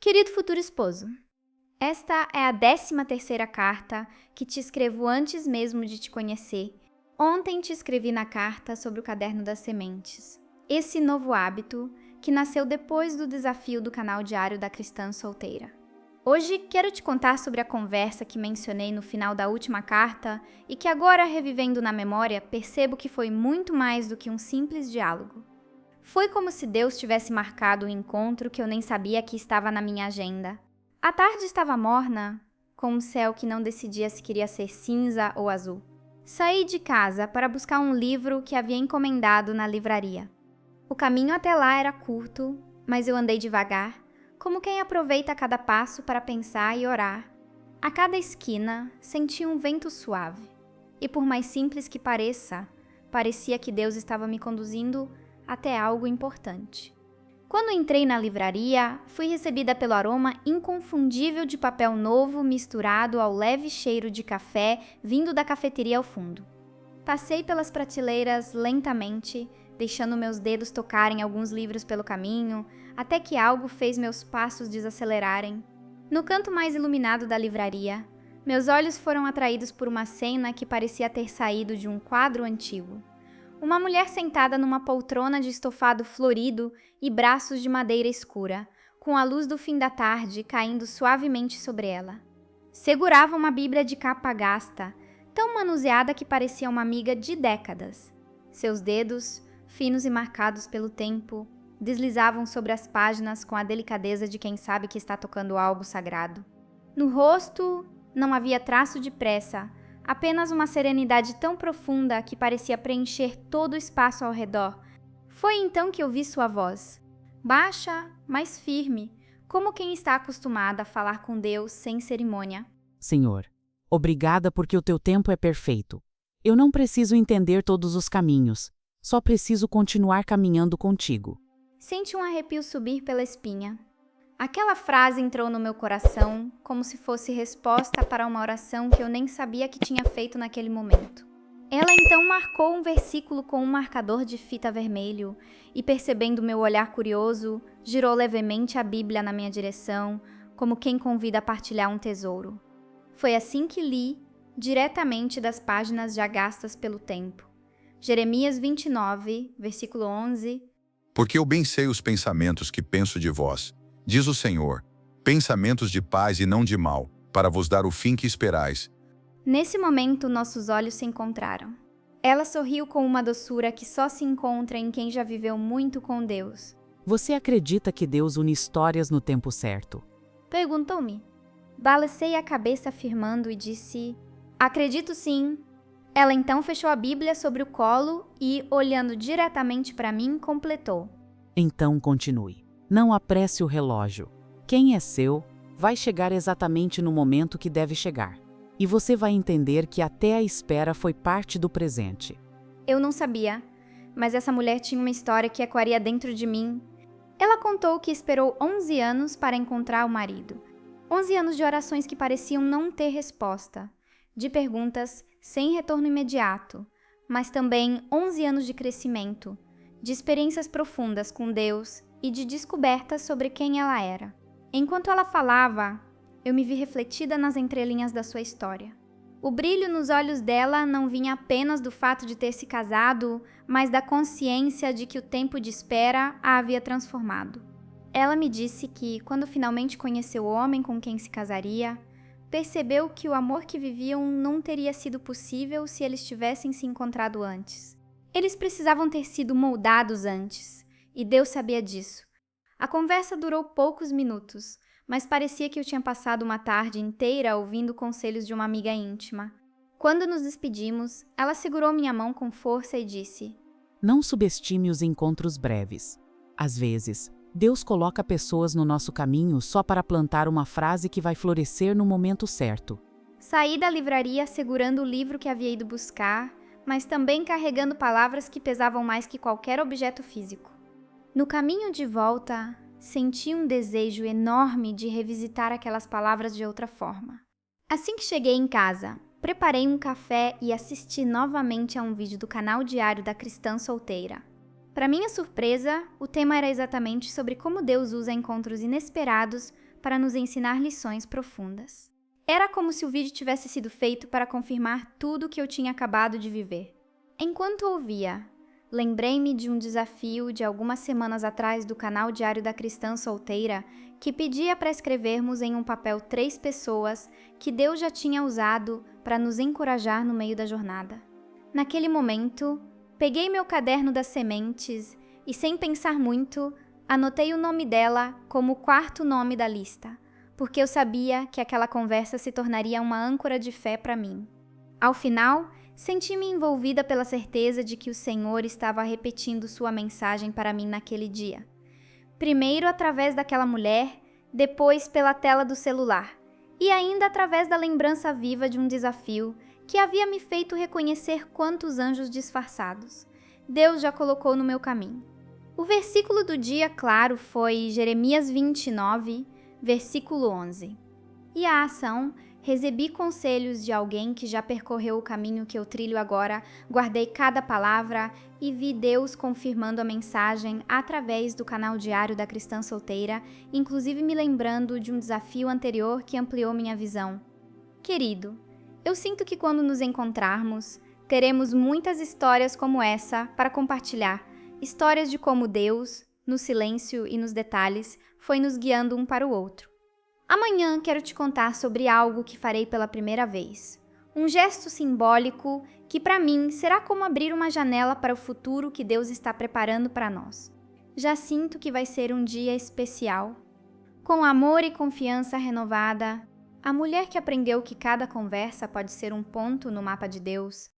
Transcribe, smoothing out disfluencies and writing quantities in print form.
Querido futuro esposo, esta é a 13ª carta que te escrevo antes mesmo de te conhecer. Ontem te escrevi na carta sobre o caderno das sementes. Esse novo hábito que nasceu depois do desafio do canal diário da cristã solteira. Hoje quero te contar sobre a conversa que mencionei no final da última carta e que agora, revivendo na memória, percebo que foi muito mais do que um simples diálogo. Foi como se Deus tivesse marcado um encontro que eu nem sabia que estava na minha agenda. A tarde estava morna, com um céu que não decidia se queria ser cinza ou azul. Saí de casa para buscar um livro que havia encomendado na livraria. O caminho até lá era curto, mas eu andei devagar, como quem aproveita cada passo para pensar e orar. A cada esquina, senti um vento suave. E por mais simples que pareça, parecia que Deus estava me conduzindo até algo importante. Quando entrei na livraria, fui recebida pelo aroma inconfundível de papel novo misturado ao leve cheiro de café vindo da cafeteria ao fundo. Passei pelas prateleiras lentamente, deixando meus dedos tocarem alguns livros pelo caminho, até que algo fez meus passos desacelerarem. No canto mais iluminado da livraria, meus olhos foram atraídos por uma cena que parecia ter saído de um quadro antigo. Uma mulher sentada numa poltrona de estofado florido e braços de madeira escura, com a luz do fim da tarde caindo suavemente sobre ela. Segurava uma Bíblia de capa gasta, tão manuseada que parecia uma amiga de décadas. Seus dedos, finos e marcados pelo tempo, deslizavam sobre as páginas com a delicadeza de quem sabe que está tocando algo sagrado. No rosto não havia traço de pressa, apenas uma serenidade tão profunda que parecia preencher todo o espaço ao redor. Foi então que ouvi sua voz, baixa, mas firme, como quem está acostumada a falar com Deus sem cerimônia. Senhor, obrigada porque o teu tempo é perfeito. Eu não preciso entender todos os caminhos, só preciso continuar caminhando contigo. Senti um arrepio subir pela espinha. Aquela frase entrou no meu coração como se fosse resposta para uma oração que eu nem sabia que tinha feito naquele momento. Ela então marcou um versículo com um marcador de fita vermelho e, percebendo meu olhar curioso, girou levemente a Bíblia na minha direção, como quem convida a partilhar um tesouro. Foi assim que li, diretamente das páginas já gastas pelo tempo. Jeremias 29, versículo 11. Porque eu bem sei os pensamentos que penso de vós, diz o Senhor, pensamentos de paz e não de mal, para vos dar o fim que esperais. Nesse momento, nossos olhos se encontraram. Ela sorriu com uma doçura que só se encontra em quem já viveu muito com Deus. Você acredita que Deus une histórias no tempo certo? Perguntou-me. Balancei a cabeça afirmando e disse: acredito sim. Ela então fechou a Bíblia sobre o colo e, olhando diretamente para mim, completou. Então continue. Não apresse o relógio. Quem é seu, vai chegar exatamente no momento que deve chegar. E você vai entender que até a espera foi parte do presente. Eu não sabia, mas essa mulher tinha uma história que ecoaria dentro de mim. Ela contou que esperou 11 anos para encontrar o marido. 11 anos de orações que pareciam não ter resposta, de perguntas sem retorno imediato, mas também 11 anos de crescimento, de experiências profundas com Deus e de descobertas sobre quem ela era. Enquanto ela falava, eu me vi refletida nas entrelinhas da sua história. O brilho nos olhos dela não vinha apenas do fato de ter se casado, mas da consciência de que o tempo de espera a havia transformado. Ela me disse que, quando finalmente conheceu o homem com quem se casaria, percebeu que o amor que viviam não teria sido possível se eles tivessem se encontrado antes. Eles precisavam ter sido moldados antes, e Deus sabia disso. A conversa durou poucos minutos, mas parecia que eu tinha passado uma tarde inteira ouvindo conselhos de uma amiga íntima. Quando nos despedimos, ela segurou minha mão com força e disse: Não subestime os encontros breves. Às vezes, Deus coloca pessoas no nosso caminho só para plantar uma frase que vai florescer no momento certo. Saí da livraria segurando o livro que havia ido buscar, mas também carregando palavras que pesavam mais que qualquer objeto físico. No caminho de volta, senti um desejo enorme de revisitar aquelas palavras de outra forma. Assim que cheguei em casa, preparei um café e assisti novamente a um vídeo do canal diário da cristã solteira. Para minha surpresa, o tema era exatamente sobre como Deus usa encontros inesperados para nos ensinar lições profundas. Era como se o vídeo tivesse sido feito para confirmar tudo o que eu tinha acabado de viver. Enquanto ouvia, lembrei-me de um desafio de algumas semanas atrás do canal Diário da Cristã Solteira, que pedia para escrevermos em um papel 3 pessoas que Deus já tinha usado para nos encorajar no meio da jornada. Naquele momento, peguei meu caderno das sementes e, sem pensar muito, anotei o nome dela como o 4º nome da lista, porque eu sabia que aquela conversa se tornaria uma âncora de fé para mim. Ao final, senti-me envolvida pela certeza de que o Senhor estava repetindo sua mensagem para mim naquele dia. Primeiro através daquela mulher, depois pela tela do celular, e ainda através da lembrança viva de um desafio que havia me feito reconhecer quantos anjos disfarçados Deus já colocou no meu caminho. O versículo do dia, claro, foi Jeremias 29, versículo 11. E a ação: recebi conselhos de alguém que já percorreu o caminho que eu trilho agora, guardei cada palavra e vi Deus confirmando a mensagem através do canal Diário da Cristã Solteira, inclusive me lembrando de um desafio anterior que ampliou minha visão. Querido, eu sinto que quando nos encontrarmos, teremos muitas histórias como essa para compartilhar, histórias de como Deus, no silêncio e nos detalhes, foi nos guiando um para o outro. Amanhã quero te contar sobre algo que farei pela primeira vez. Um gesto simbólico que para mim será como abrir uma janela para o futuro que Deus está preparando para nós. Já sinto que vai ser um dia especial. Com amor e confiança renovada, a mulher que aprendeu que cada conversa pode ser um ponto no mapa de Deus,